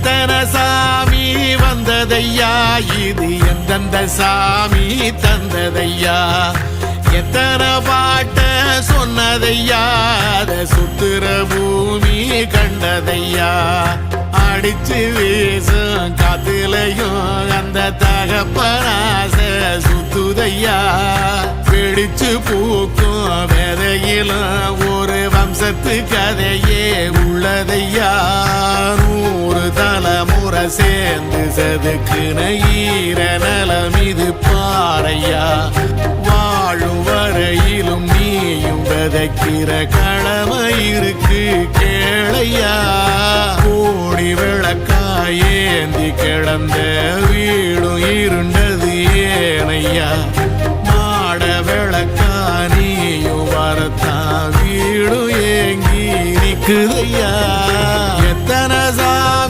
எத்தனை சாமி வந்ததையா இது எந்தெந்த சாமி தந்ததையா எத்தனை பாட்ட சொன்னதையா அத சுத்துற பூமி கண்டதையா அடிச்சு வீசும் காத்துலையும் அந்த தகப்பனாச சுத்துதையா பிடிச்சு பூக்கும் விதையிலும் ஒரு வம்சத்து கதையே உள்ளதையா 100 தலைமுறை சேர்ந்து செதுக்குன ஈர நலம் இது பாறையா வாழும் வரையிலும் நீயும் விதைக்கிற கடமை இருக்கு கேளையா கோடி விளக்காயேந்தி கிடந்த வீடும் இருண்டது ஏனையா மாட விளக்கா நீயும் வரத்தான் வீடும் ஏங்கி நிக்குதையா